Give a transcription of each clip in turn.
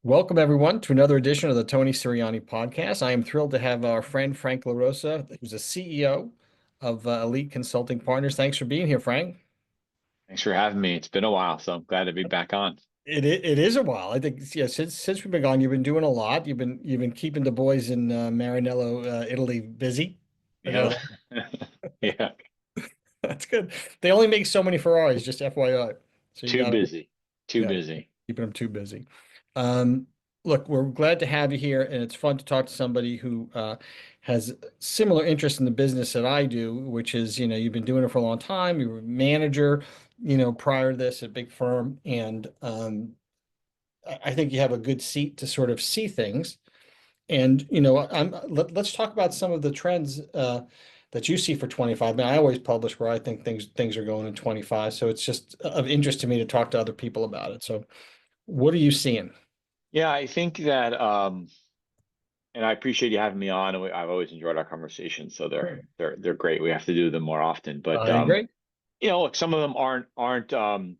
Welcome, everyone, to another edition of the Tony Sirianni podcast. I am thrilled to have our friend Frank LaRosa, who's the CEO of Elite Consulting Partners. Thanks for being here, Frank. Thanks for having me. It's been a while, so I'm glad to be back on. It is a while. I think, yeah, since we've been gone, you've been doing a lot. You've been keeping the boys in Maranello, Italy, busy. I know Yeah. Yeah. that's good. They only make so many Ferraris, just FYI. So you Too got to, busy. Too yeah, busy. keeping them too busy. Um, Look, we're glad to have you here, and it's fun to talk to somebody who has similar interest in the business that I do, which is, you've been doing it for a long time. You were a manager, prior to this at a big firm, and I think you have a good seat to sort of see things. And let's talk about some of the trends that you see for 25. Now, I always publish where I think things are going in 25, so it's just of interest to me to talk to other people about it. So, what are you seeing? Yeah, I think that and I appreciate you having me on. I've always enjoyed our conversations, so they're great. We have to do them more often. But I agree. look, some of them aren't going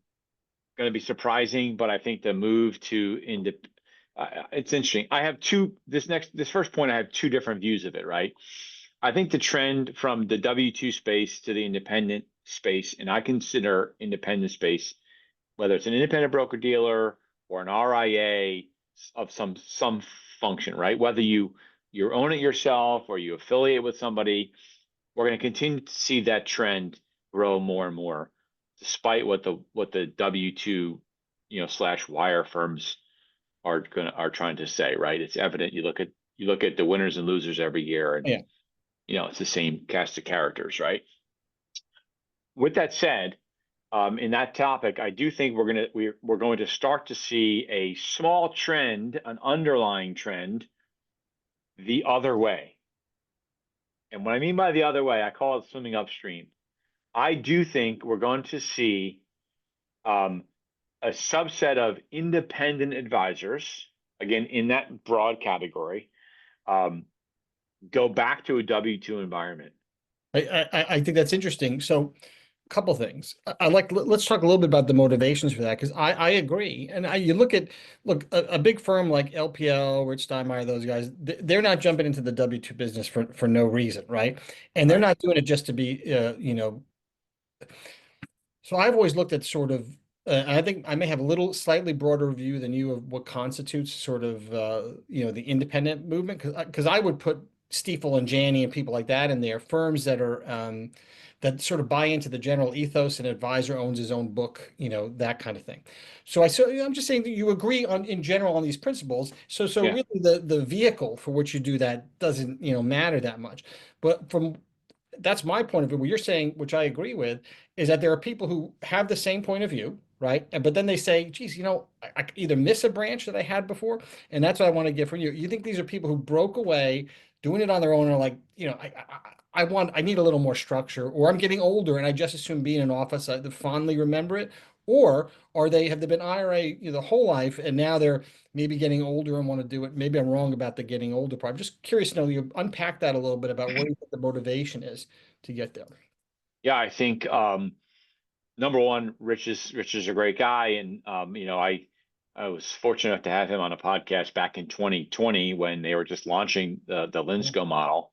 to be surprising, but I think the move to it's interesting. I have this first point, I have two different views of it, right? I think the trend from the W-2 space to the independent space, and I consider independent space, whether it's an independent broker dealer or an RIA of some function, right? Whether you own it yourself or you affiliate with somebody, we're going to continue to see that trend grow more and more, despite what the W-2 slash wire firms are trying to say, right? It's evident. You look at the winners and losers every year, and Yeah. it's the same cast of characters, right? With that said, in that topic, I do think we're going to start to see a small trend, an underlying trend, the other way. And what I mean by the other way, I call it swimming upstream. I do think we're going to see um, a subset of independent advisors, again, in that broad category, um, go back to a W-2 environment. I think that's interesting. So, a couple things. Let's talk a little bit about the motivations for that, because I agree. And you look, a big firm like LPL, Rich Steinmeier, those guys, they're not jumping into the W-2 business for no reason, right? And they're Right. not doing it just to be, so I've always looked at sort of, I think I may have a little slightly broader view than you of what constitutes sort of, the independent movement. Because I would put Stiefel and Janney and people like that in there, firms that are that sort of buy into the general ethos, and advisor owns his own book, that kind of thing. I'm just saying that you agree on in general on these principles. So Yeah. really the vehicle for which you do that doesn't, matter that much. But from that's my point of view. What you're saying, which I agree with, is that there are people who have the same point of view, right? But then they say, geez, I either miss a branch that I had before, and that's what I want to get from you. You think these are people who broke away, doing it on their own, and are like, I need a little more structure, or I'm getting older and I just assume being in office, I fondly remember it. Or have they been IRA, the whole life, and now they're maybe getting older and want to do it? Maybe I'm wrong about the getting older part. I'm just curious to know, you unpack that a little bit about what you think the motivation is to get there. Yeah, I think number one, Rich is a great guy, and I was fortunate enough to have him on a podcast back in 2020 when they were just launching the Linsco model,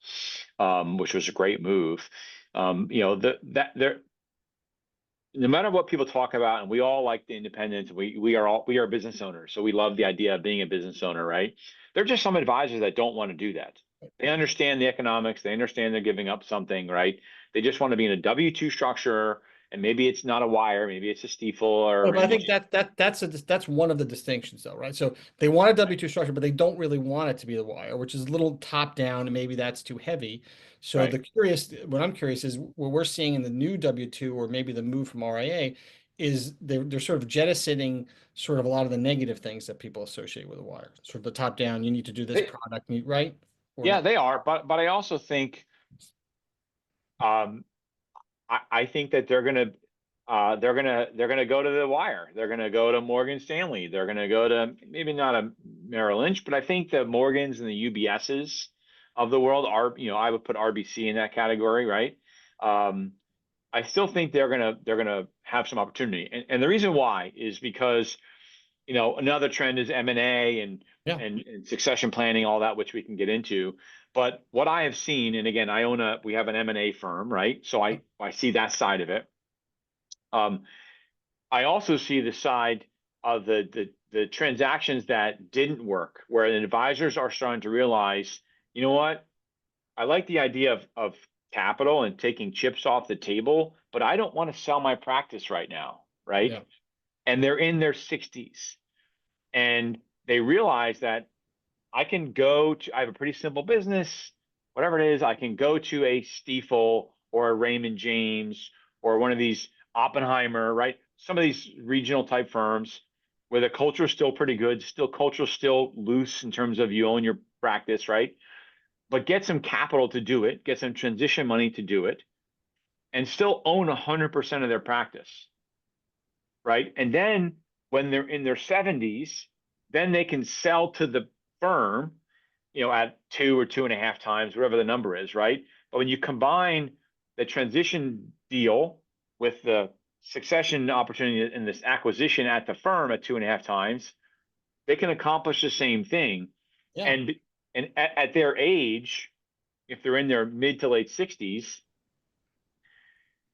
which was a great move. That there, no matter what people talk about, and we all like the independence, we are business owners, so we love the idea of being a business owner, right? There are just some advisors that don't want to do that. They understand the economics, they understand they're giving up something, right? They just want to be in a W-2 structure, and maybe it's not a wire, maybe it's a Stiefel, Well, or but I think that's one of the distinctions, though, right? So they want a W-2 structure, but they don't really want it to be the wire, which is a little top down, and maybe that's too heavy. So right. what I'm curious is what we're seeing in the new W-2, or maybe the move from RIA, is they're sort of jettisoning sort of a lot of the negative things that people associate with a wire. Sort of the top down, you need to do this They, product, right? Or yeah, not. they are, but I also think um, I think that they're gonna go to the wire. They're gonna go to Morgan Stanley. They're gonna go to maybe not a Merrill Lynch, but I think the Morgans and the UBSs of the world are, I would put RBC in that category, right? Um, I still think they're gonna have some opportunity. And the reason why is because, another trend is M&A Yeah. and succession planning, all that, which we can get into. But what I have seen, and again, we have an M&A firm, right? So I see that side of it. Um, I also see the side of the transactions that didn't work, where the advisors are starting to realize, you know what? I like the idea of capital and taking chips off the table, but I don't want to sell my practice right now, right? Yeah. And they're in their 60s and they realize that I have a pretty simple business, whatever it is, I can go to a Stifel or a Raymond James or one of these Oppenheimer, right? Some of these regional type firms where the culture is still pretty good, culture still loose in terms of you own your practice, right? But get some capital to do it, get some transition money to do it, and still own 100% of their practice, right? And then when they're in their 70s, then they can sell to the firm, at 2 or 2.5 times, whatever the number is, right? But when you combine the transition deal with the succession opportunity in this acquisition at the firm at 2.5 times, they can accomplish the same thing. Yeah. And at their age, if they're in their mid to late 60s,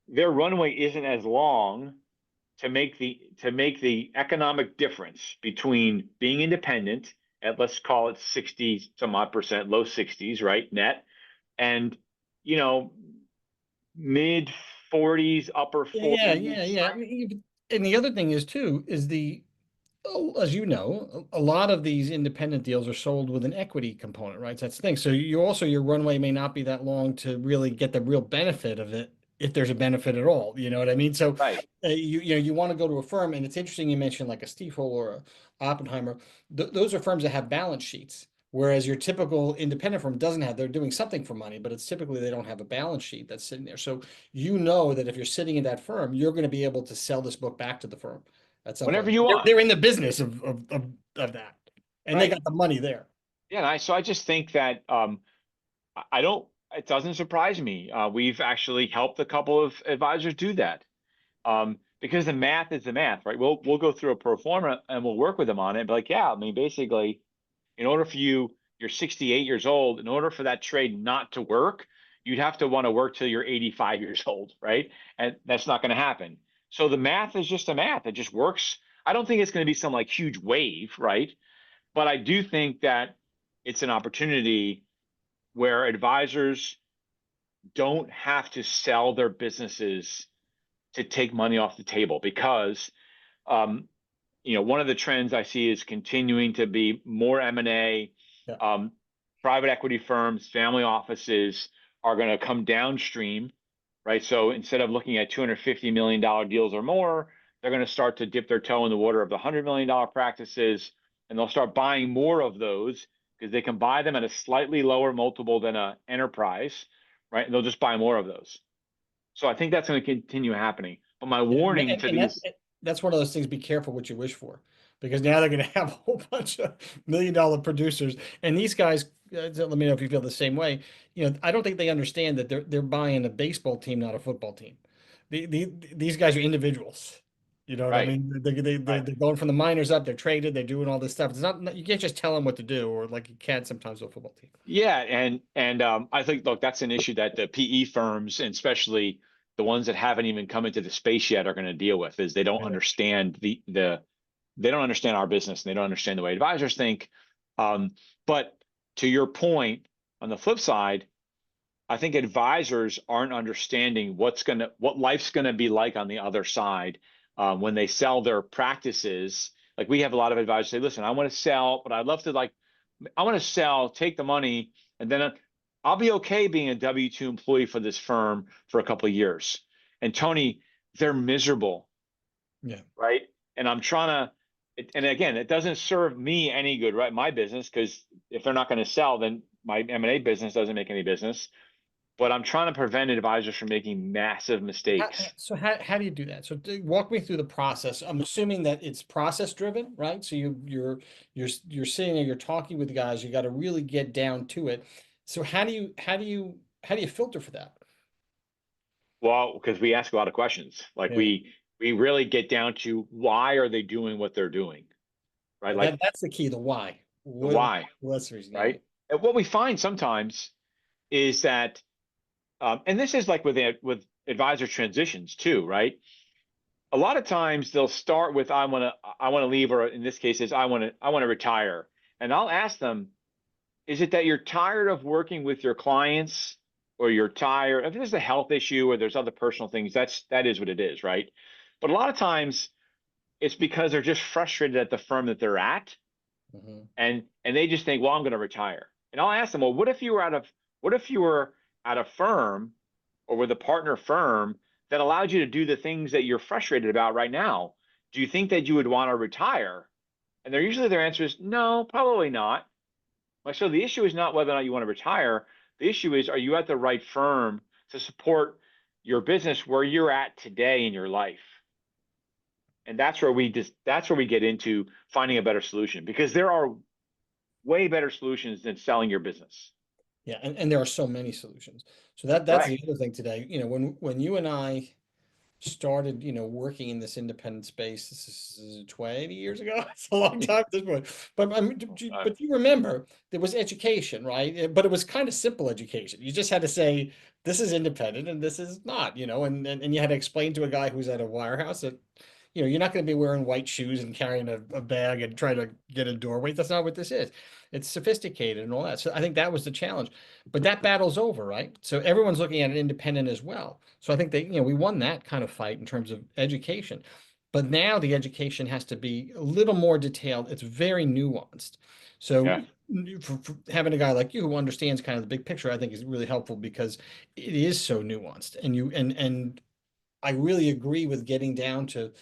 their runway isn't as long to make the economic difference between being independent at, let's call it, 60 some odd percent, low 60s, right, net, and you know mid 40s, upper Yeah, yeah, 40s, yeah. right? And the other thing is too, is as you know, a lot of these independent deals are sold with an equity component, right? That's the thing. So your runway may not be that long to really get the real benefit of it, if there's a benefit at all. You know what I mean? So Right. you want to go to a firm, and it's interesting you mentioned like a Stifel or a Oppenheimer. Those are firms that have balance sheets. Whereas your typical independent firm doesn't have, they're doing something for money, but it's typically they don't have a balance sheet that's sitting there. So you know that if you're sitting in that firm, you're going to be able to sell this book back to the firm at some Whenever point. you want, They're in the business of that, and they right? got the money there. Yeah, and I just think that I don't. It doesn't surprise me. We've actually helped a couple of advisors do that, because the math is the math, right? We'll go through a pro forma and we'll work with them on it. But like, yeah, I mean, basically, in order for you're 68 years old. In order for that trade not to work, you'd have to want to work till you're 85 years old, right? And that's not going to happen. So the math is just a math. It just works. I don't think it's going to be some like huge wave, right? But I do think that it's an opportunity where advisors don't have to sell their businesses to take money off the table because um, one of the trends I see is continuing to be more M&A. Yeah. Um, Private equity firms, family offices are going to come downstream, right? So instead of looking at $250 million deals or more, they're going to start to dip their toe in the water of the $100 million practices, and they'll start buying more of those because they can buy them at a slightly lower multiple than an enterprise, right? And they'll just buy more of those. So I think that's going to continue happening. But my Yeah, warning to these, that's one of those things. Be careful what you wish for, because now they're going to have a whole bunch of $1 million producers, and these guys. Let me know if you feel the same way. I don't think they understand that they're buying a baseball team, not a football team. These guys are individuals. You know what I right, mean? They're right. going from the minors up. They're traded. They're doing all this stuff. It's not, you can't just tell them what to do, or like you can sometimes with a football team. Yeah, and I think, look, that's an issue that the PE firms, and especially the ones that haven't even come into the space yet, are going to deal with, is they don't Yeah. understand they don't understand our business and they don't understand the way advisors think. But to your point, on the flip side, I think advisors aren't understanding what life's gonna be like on the other side, when they sell their practices. Like, we have a lot of advisors say, "Listen, I want to sell, but I'd love to, like, I want to sell, take the money, and then I'll be okay being a W-2 employee for this firm for a couple of years." And Tony, they're miserable, Yeah. right? And I'm trying to, and again, it doesn't serve me any good, right? My business, because if they're not going to sell, then my M&A business doesn't make any business. But I'm trying to prevent advisors from making massive mistakes. So how do you do that? So walk me through the process. I'm assuming that it's process driven, right? So you're sitting there, you're talking with the guys, you got to really get down to it. So how do you filter for that? Well, because we ask a lot of questions. Like Yeah. we really get down to why are they doing what they're doing, right? Yeah, Like that's the key, the why. the What, why, what's the reason? Yeah. right? And what we find sometimes is that, and this is like with advisor transitions too, right? A lot of times they'll start with I want to leave, or in this case is I want to retire, and I'll ask them, is it that you're tired of working with your clients, or you're tired if there's a health issue or there's other personal things? That is what it is, right? But a lot of times it's because they're just frustrated at the firm that they're at, Hmm. and they just think, well, I'm going to retire. And I'll ask them, well, what if you were at a firm or with a partner firm that allowed you to do the things that you're frustrated about right now? Do you think that you would want to retire? And they're usually their answer is no, probably not. Like, so the issue is not whether or not you want to retire. The issue is, are you at the right firm to support your business where you're at today in your life? And that's where we get into finding a better solution, because there are way better solutions than selling your business. Yeah, and there are so many solutions. So that's Right. the other thing today. When you and I started, working in this independent space, this is 20 years ago. It's a long time at this point. But I mean, but you remember there was education, right? But it was kind of simple education. You just had to say this is independent and this is not, and you had to explain to a guy who's at a wirehouse that, you're not going to be wearing white shoes and carrying a bag and trying to get a doorway. That's not what this is. It's sophisticated and all that. So I think that was the challenge. But that battle's over, right? So everyone's looking at it independent as well. So I think that, we won that kind of fight in terms of education. But now the education has to be a little more detailed. It's very nuanced. So Yeah. for having a guy like you who understands kind of the big picture, I think is really helpful because it is so nuanced. And I really agree with getting down to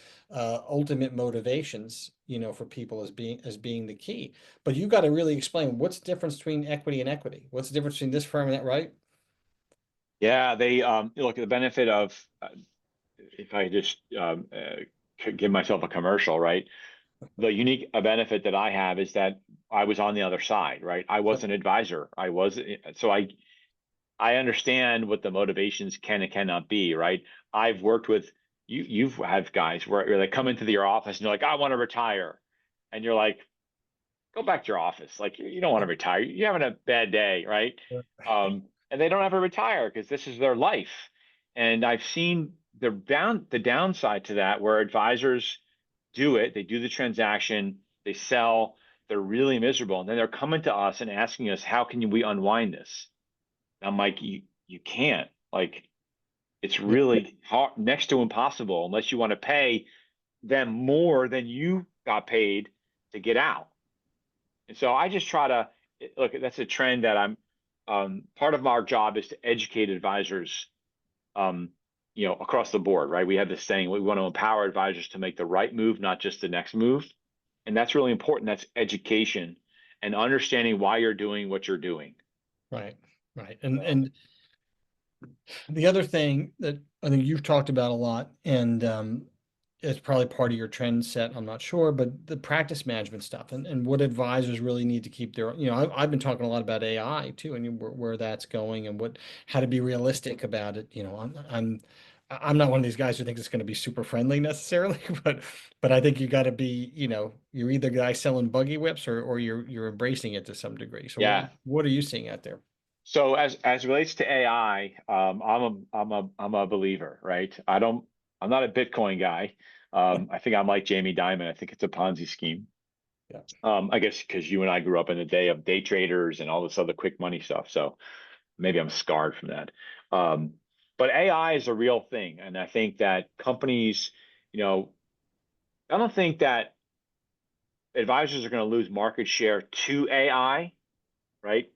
ultimate motivations, for people as being the key. But you got to really explain what's the difference between equity and equity. What's the difference between this firm and that, right? Yeah. They look at the benefit of, if I just could give myself a commercial, right? The unique benefit that I have is that I was on the other side, right? I was Yep. an advisor. So I understand what the motivations can and cannot be, right? I've worked with you. You've had guys where they come into your office and you're like, I want to retire, and you're like, go back to your office. Like you don't want to retire. You're having a bad day, right? And they don't ever retire because this is their life. And I've seen the downside to that, where advisors do it, they do the transaction, they sell, they're really miserable, and then they're coming to us and asking us, how can we unwind this? And I'm like, you can't. Like it's Yeah. really hard, next to impossible, unless you want to pay them more than you got paid to get out. And so I just try to look. That's a trend that I'm. Part of our job is to educate advisors, um, across the board, right? We have this saying: we want to empower advisors to make the right move, not just the next move, and that's really important. That's education and understanding why you're doing what you're doing. Right. Right. And So, and the other thing that I think you've talked about a lot, and it's probably part of your trend set, I'm not sure, but the practice management stuff and what advisors really need to keep their, I've been talking a lot about AI too, and where that's going and how to be realistic about it. I'm not one of these guys who thinks it's going to be super friendly necessarily, but I think you got to be, you're either guy selling buggy whips or you're embracing it to some degree. So yeah. what are you seeing out there? So as it relates to AI, I'm a believer, right? I'm not a Bitcoin guy. I think I'm like Jamie Dimon. I think it's a Ponzi scheme. Yeah. I guess because you and I grew up in the day of day traders and all this other quick money stuff. So maybe I'm scarred from that. Um, but AI is a real thing. And I think that companies, you know, I don't think that advisors are going to lose market share to AI, right?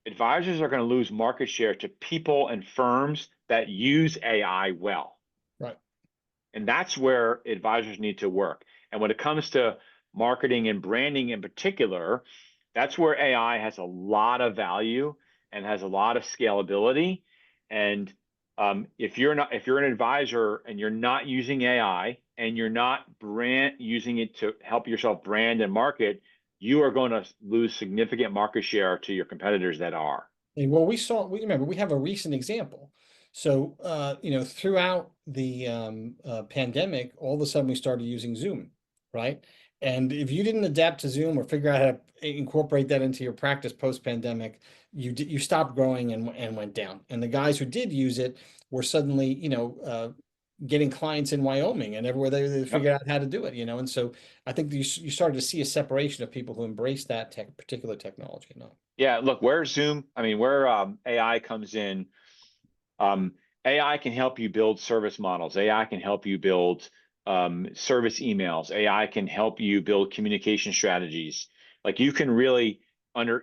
Advisors are going to lose market share to people and firms that use AI well. Right. And that's where advisors need to work. And when it comes to marketing and branding in particular, that's where AI has a lot of value and has a lot of scalability. And if you're an advisor and you're not using AI and you're not using it to help yourself brand and market, you are going to lose significant market share to your competitors that are. And well, we remember, we have a recent example. So, throughout the pandemic, all of a sudden we started using Zoom, right? And if you didn't adapt to Zoom or figure out how to incorporate that into your practice post-pandemic, you stopped growing and went down. And the guys who did use it were suddenly, getting clients in Wyoming and everywhere they Yep. figured out how to do it, And so I think you started to see a separation of people who embrace that particular technology. No. Yeah, look, where Zoom, I mean, where AI comes in, um, AI can help you build service models. AI can help you build service emails. AI can help you build communication strategies. Like you can really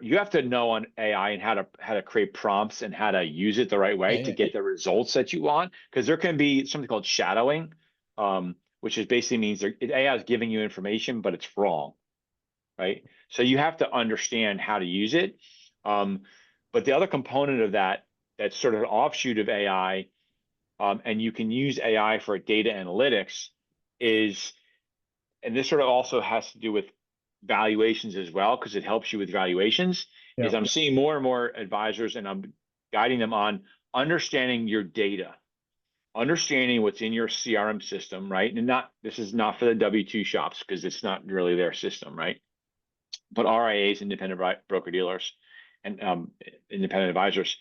you have to know on AI and how to create prompts and how to use it the right way Yeah, to yeah. get the results that you want. Because there can be something called shadowing, which is basically means AI is giving you information, but it's wrong, right? So you have to understand how to use it. Um, but the other component of that, that's sort of an offshoot of AI, and you can use AI for data analytics, is, and this sort of also has to do with valuations as well, because it helps you with valuations, Yeah. is I'm seeing more and more advisors and I'm guiding them on understanding your data, understanding what's in your CRM system, right? And not, this is not for the W-2 shops because it's not really their system, right? But RIAs, independent broker dealers, and independent advisors,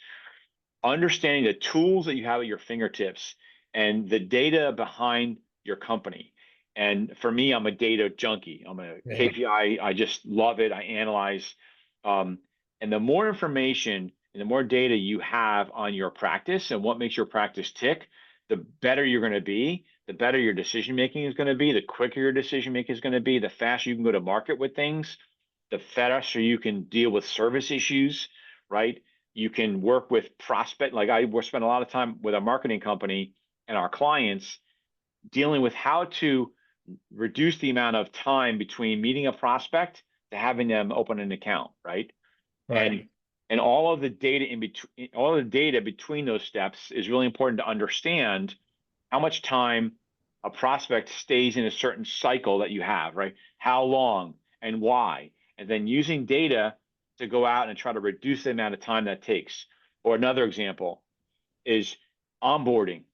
understanding the tools that you have at your fingertips and the data behind your company. And for me, I'm a data junkie. I'm a Yeah. KPI. I just love it. I analyze. Um, and the more information and the more data you have on your practice and what makes your practice tick, the better you're going to be, the better your decision making is going to be, the quicker your decision making is going to be, the faster you can go to market with things, the faster you can deal with service issues, right? You can work with prospect. Like I spend a lot of time with our marketing company and our clients dealing with how to reduce the amount of time between meeting a prospect to having them open an account, right? And Right. and all of the data in between, all of the data between those steps is really important to understand how much time a prospect stays in a certain cycle that you have, right? How long and why, and then using data to go out and try to reduce the amount of time that takes. Or another example is onboarding,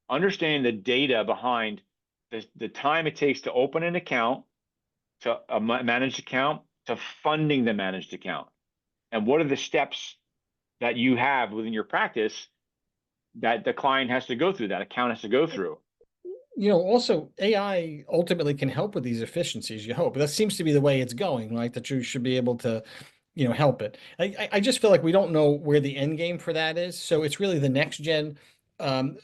understanding the data behind the time it takes to open an account, to a managed account, to funding the managed account. And what are the steps that you have within your practice that the client has to go through, that account has to go through? Also AI ultimately can help with these efficiencies, you hope. That seems to be the way it's going, right? That you should be able to, help it. I just feel like we don't know where the end game for that is. So it's really the next gen. Um,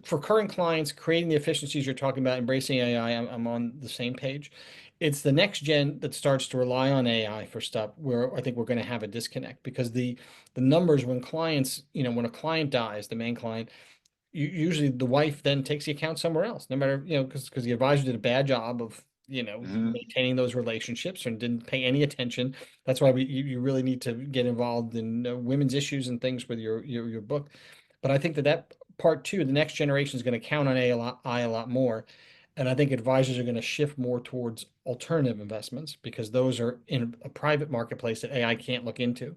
for current clients, creating the efficiencies you're talking about, embracing AI, I'm on the same page. It's the next gen that starts to rely on AI for stuff where I think we're going to have a disconnect because the numbers when clients, when a client dies, the main client, usually the wife then takes the account somewhere else, no matter, because the advisor did a bad job of, Mm-hmm. maintaining those relationships and didn't pay any attention. That's why you really need to get involved in women's issues and things with your book. But I think that part two, the next generation is going to count on AI a lot more. And I think advisors are going to shift more towards alternative investments because those are in a private marketplace that AI can't look into.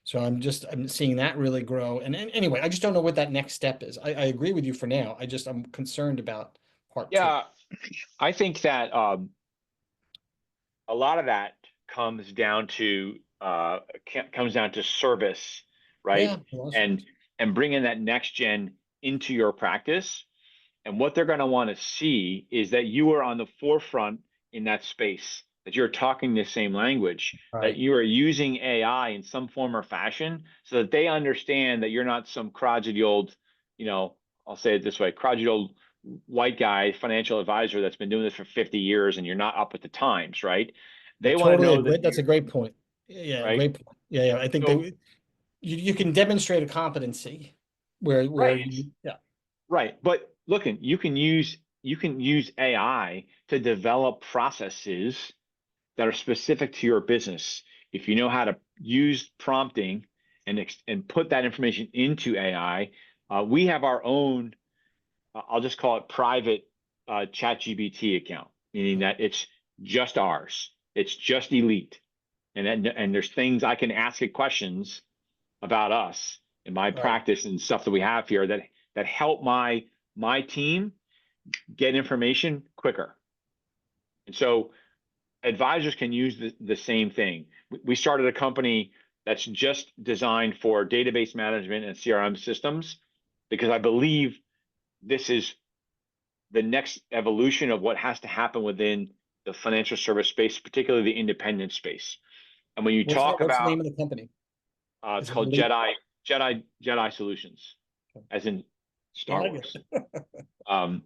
So I'm seeing that really grow. And anyway, I just don't know what that next step is. I agree with you for now. I'm concerned about part two. Yeah, I think that a lot of that comes down to comes down to service, right? Yeah, well And said. bringing that next gen into your practice. And what they're going to want to see is that you are on the forefront in that space, that you're talking the same language, that Right. you are using AI in some form or fashion so that they understand that you're not some crotchety old, you know, I'll say it this way, crotchety old white guy, financial advisor that's been doing this for 50 years and you're not up with the times, right? I They want to totally know agree. that That's a you, great point. Yeah, right? great point. Yeah, yeah. I think So, you can demonstrate a competency where right, you yeah. right. But looking, you can use AI to develop processes that are specific to your business. If you know how to use prompting and put that information into AI, we have our own. I'll just call it private ChatGPT account, meaning that it's just ours. It's just elite, and there's things I can ask it questions about us in my Right. practice and stuff that we have here that that help my team get information quicker. And so advisors can use the same thing. We started a company that's just designed for database management and CRM systems because I believe this is the next evolution of what has to happen within the financial service space, particularly the independent space. And when you talk What's the about, name of the company? it's Is it called related? Jedi Solutions, as in I Star like Wars. it.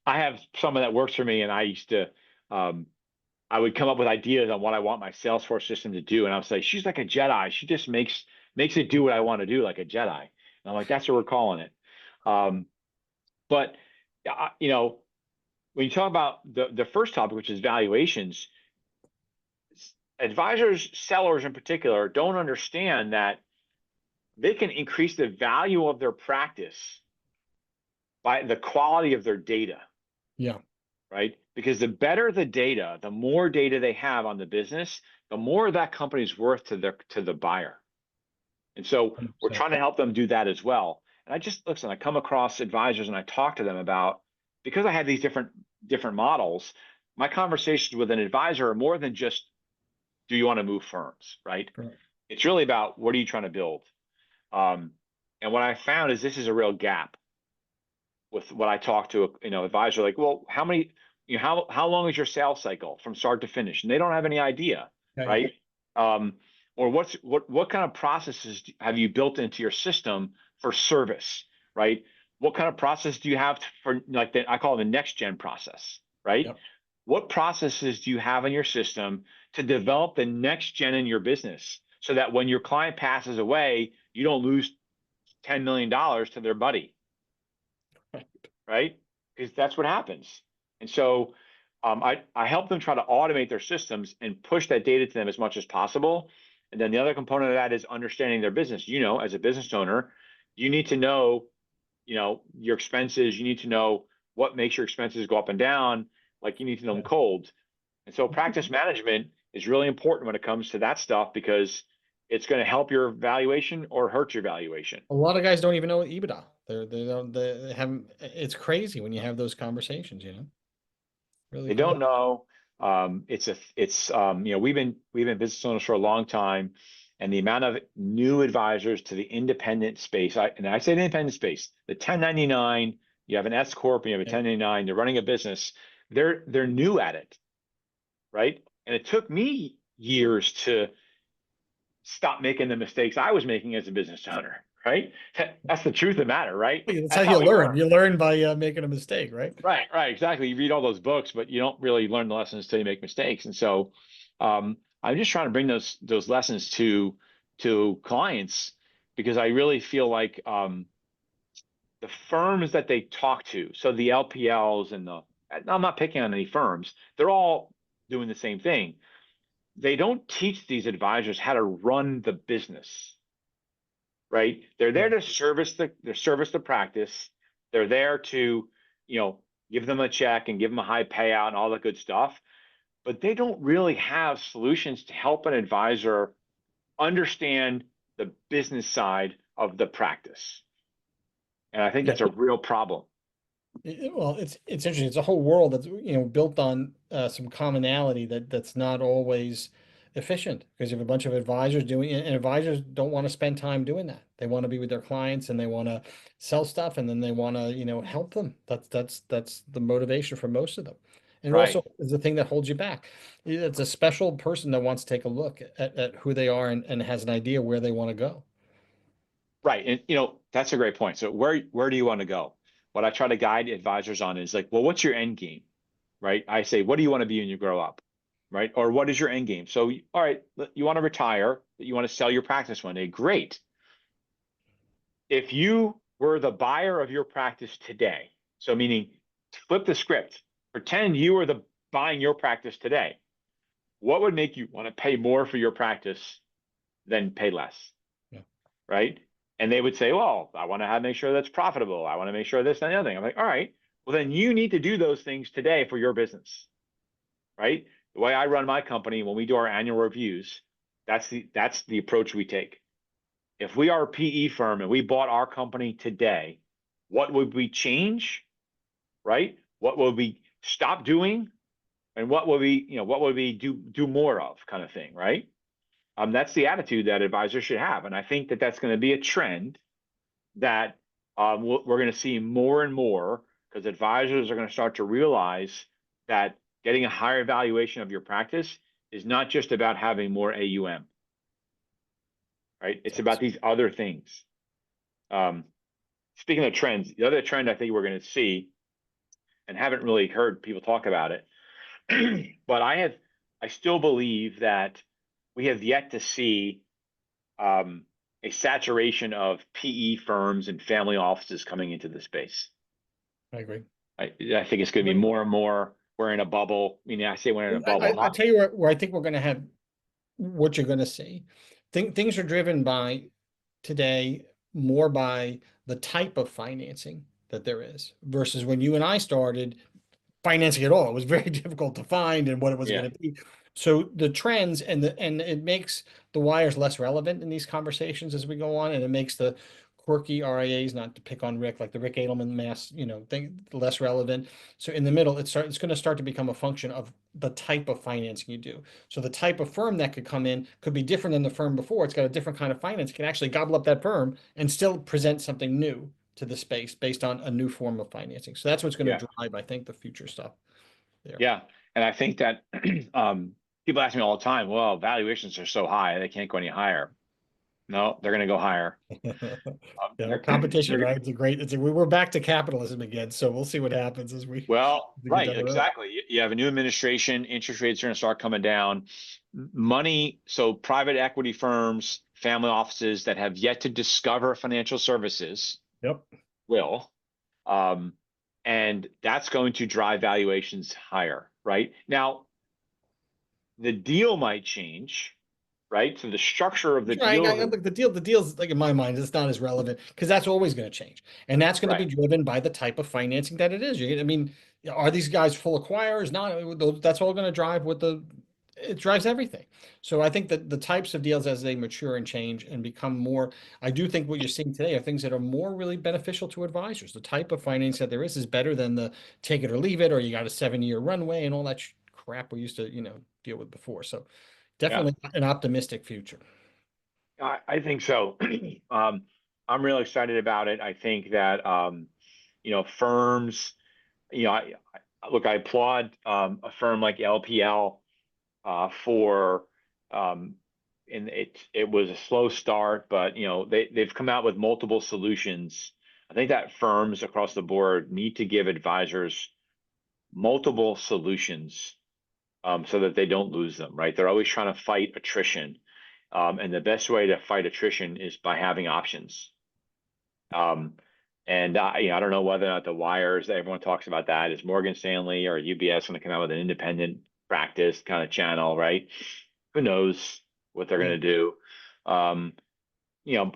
I have someone that works for me, and I used to, I would come up with ideas on what I want my Salesforce system to do, and I was like, she's like a Jedi. She just makes it do what I want to do, like a Jedi. And I'm like, that's what we're calling it. But when you talk about the first topic, which is valuations, advisors, sellers in particular, don't understand that they can increase the value of their practice by the quality of their data, Yeah. right? Because the better the data, the more data they have on the business, the more that company's worth to the buyer. And so we're 100%. trying to help them do that as well. And I come across advisors and I talk to them about, because I have these different models, my conversations with an advisor are more than just, do you want to move firms, right? Correct. It's really about, what are you trying to build? And what I found is this is a real gap with what I talk to advisor, like, well, how long is your sales cycle from start to finish? And they don't have any idea, Okay. right? Or what kind of processes have you built into your system for service, right? What kind of process do you have for, like, I call it the next gen process, right? Yep. What processes do you have in your system to develop the next gen in your business so that when your client passes away, you don't lose $10 million to their buddy, right? Because that's what happens. And so I help them try to automate their systems and push that data to them as much as possible. And then the other component of that is understanding their business. As a business owner, you need to know, your expenses. You need to know what makes your expenses go up and down. Like, you need to know them cold. And so practice management is really important when it comes to that stuff, because it's going to help your valuation or hurt your valuation. A lot of guys don't even know EBITDA. They don't, they haven't, it's crazy when you have those conversations, really They crazy. don't know. We've been business owners for a long time, and the amount of new advisors to the independent space, and I say the independent space, the 1099, you have an S corp, and you have a Yep. 1099, they're running a business, they're new at it, right? And it took me years to stop making the mistakes I was making as a business owner, right? That's the truth of the matter, right? That's how That's you how we learn. learn. You learn by making a mistake, right? Right, exactly. You read all those books, but you don't really learn the lessons till you make mistakes. And so, I'm just trying to bring those lessons to clients, because I really feel like the firms that they talk to, so the LPLs I'm not picking on any firms, they're all doing the same thing. They don't teach these advisors how to run the business, right? They're there Right. to service the practice. They're there to, give them a check and give them a high payout and all that good stuff. But they don't really have solutions to help an advisor understand the business side of the practice. And I think Yeah. that's a real problem. Well, it's interesting. It's a whole world that's built on some commonality that's not always efficient, because you have a bunch of advisors doing it, and advisors don't want to spend time doing that. They want to be with their clients and they want to sell stuff, and then they want to help them. That's the motivation for most of them. And it Right. also is the thing that holds you back. It's a special person that wants to take a look at who they are and has an idea where they want to go. Right. And that's a great point. So where do you want to go? What I try to guide advisors on is, like, well, what's your end game? Right? I say, what do you want to be when you grow up? Right? Or what is your end game? So, all right, you want to retire, you want to sell your practice one day. Great. If you were the buyer of your practice today, so meaning, flip the script, pretend you were the buying your practice today, what would make you want to pay more for your practice than pay less? Yeah. Right? And they would say, well, I want to make sure that's profitable. I want to make sure this and the other thing. I'm like, all right, well, then you need to do those things today for your business, right? The way I run my company, when we do our annual reviews, that's the approach we take. If we are a PE firm and we bought our company today, what would we change, right? What would we stop doing? And what would we, what would we do more of, kind of thing, right? That's the attitude that advisors should have. And I think that that's going to be a trend that we're going to see more and more, because advisors are going to start to realize that getting a higher valuation of your practice is not just about having more AUM, right? It's about these other things. Um, Speaking of trends, the other trend I think we're going to see, and haven't really heard people talk about it, but I still believe that we have yet to see a saturation of PE firms and family offices coming into the space. I agree. I think it's going to be more and more. We're in a bubble. I mean, I say we're in a bubble. I tell you where I think we're going to have what you're going to see. Things are driven by today more by the type of financing that there is versus when you and I started financing at all. It was very difficult to find and what it was Yeah, going to be. So the trends and it makes the wires less relevant in these conversations as we go on, and it makes the quirky RIAs, not to pick on Rick, like the Rick Edelman mass, thing less relevant. So in the middle, it's going to start to become a function of the type of financing you do. So the type of firm that could come in could be different than the firm before. It's got a different kind of finance. It can actually gobble up that firm and still present something new to the space based on a new form of financing. So that's what's going yeah, to drive, I think, the future stuff there. yeah. And I think that people ask me all the time, well, valuations are so high, they can't go any higher. No, they're going to go higher. Yeah, competition, They're, right? We're back to capitalism again. So we'll see what happens as well, we get right, down the road. exactly. You have a new administration, interest rates are going to start coming down. Money, so private equity firms, family offices that have yet to discover financial services Yep. will. Um, and that's going to drive valuations higher, right? Now, the deal might change, right? So the structure of the Right. deals, Look, the deal's like in my mind, it's not as relevant because that's always going to change. And that's going to be right? driven by the type of financing that it is. I mean, are these guys full acquirers? Not, that's all going to drive it drives everything. So I think that the types of deals as they mature and change and become more, I do think what you're seeing today are things that are more really beneficial to advisors. The type of finance that there is better than the take it or leave it, or you got a 7-year runway and all that crap we used to, deal with before. So Yeah, definitely an optimistic future. I think so. I'm real excited about it. I think that firms, look, I applaud a firm like LPL for and it was a slow start, but they've come out with multiple solutions. I think that firms across the board need to give advisors multiple solutions so that they don't lose them, right? They're always trying to fight attrition. And the best way to fight attrition is by having options. Um, and I don't know whether or not the wires, everyone talks about that. Is Morgan Stanley or UBS going to come out with an independent practice kind of channel, right? Who knows what they're Yeah. going to do? Um,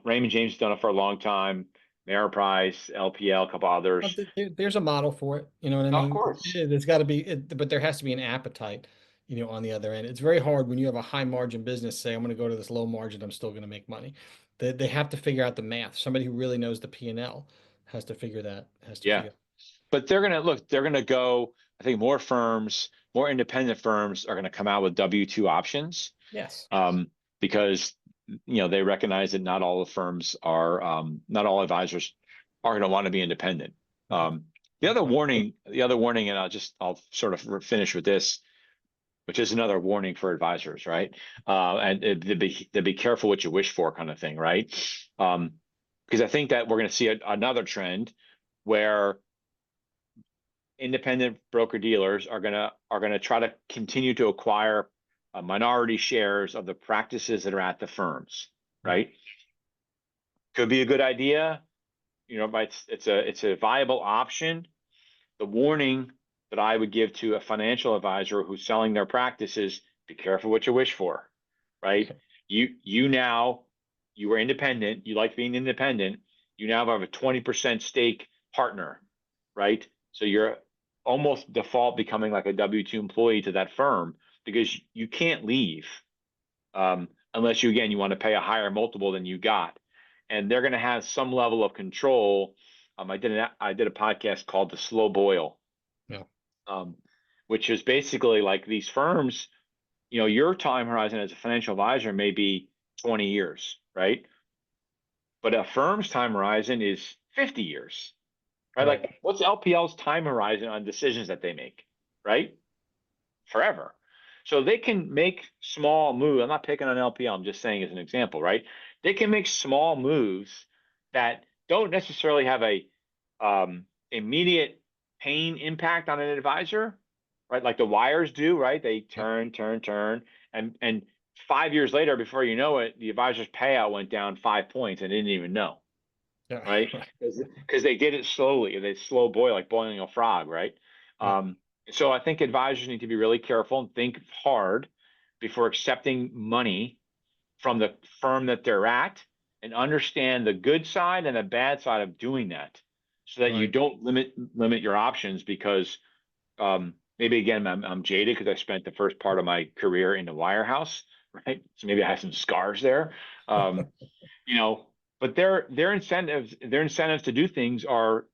Raymond James has done it for a long time. Ameriprise, LPL, a couple others. There's a model for it. You know what I Of mean? course. There's got to be, but there has to be an appetite, on the other end. It's very hard when you have a high margin business, say, I'm going to go to this low margin, I'm still going to make money. They have to figure out the math. Somebody who really knows the P&L has to figure that, has to Yeah. figure. But they're going to go, I think more firms, more independent firms are going to come out with W-2 options Yes. um, because, they recognize that not all the firms are, not all advisors are going to want to be independent. Right. The other warning, and I'll sort of finish with this, which is another warning for advisors, right? To be careful what you wish for, kind of thing, right? Because I think that we're going to see another trend where independent broker dealers are gonna try to continue to acquire minority shares of the practices that are at the firms, Right. right? Could be a good idea, but it's a viable option. The warning that I would give to a financial advisor who's selling their practices: be careful what you wish for, right? You were independent, you like being independent, you now have a 20% stake partner, right? So you're almost default becoming like a W-2 employee to that firm because you can't leave unless you want to pay a higher multiple than you got. And they're going to have some level of control I did a podcast called The Slow Boil, Yeah. um, which is basically like these firms, your time horizon as a financial advisor may be 20 years, right? But a firm's time horizon is 50 years, right? Right. Like what's LPL's time horizon on decisions that they make, right? Forever. So they can make small moves. I'm not picking on LPL. I'm just saying as an example, right? They can make small moves that don't necessarily have a immediate pain impact on an advisor, right? Like the wires do, right? They Yep. turn, and 5 years later, before you know it, the advisor's payout went down 5 points and didn't even know, Yeah. right? Right. Because they did it slowly. They slow boil like boiling a frog, right? Yeah. Um, so I think advisors need to be really careful and think hard before accepting money from the firm that they're at, and understand the good side and the bad side of doing that, so that you Right. don't limit your options because maybe again I'm jaded because I spent the first part of my career in the wirehouse, right? So maybe I have some scars there. Um, you know, but their incentives to do things are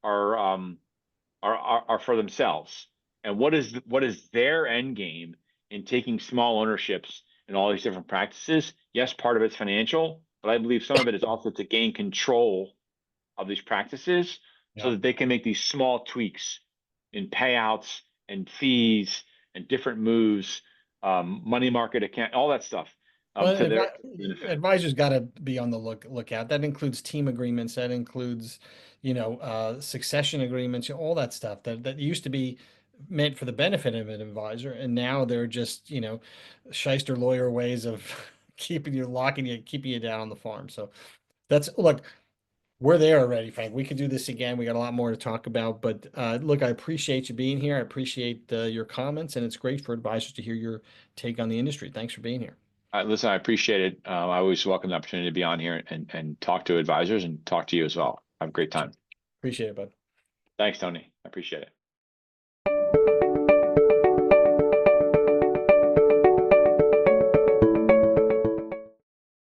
for themselves. And what is their end game in taking small ownerships in all these different practices? Yes, part of it's financial, but I believe some of it is also to gain control of these practices so Yeah. that they can make these small tweaks in payouts and fees and different moves, money market account, all that stuff, Well, to their benefit. advisors got to be on the lookout. That includes team agreements. That includes, succession agreements. All that stuff that used to be meant for the benefit of an advisor, and now they're just shyster lawyer ways of keeping you down on the farm. So that's look. We're there already, Frank. We could do this again. We got a lot more to talk about, but look, I appreciate you being here. I appreciate your comments, and it's great for advisors to hear your take on the industry. Thanks for being here. Listen, I appreciate it. I always welcome the opportunity to be on here and talk to advisors and talk to you as well. Have a great time. Appreciate it, bud. Thanks, Tony. I appreciate it.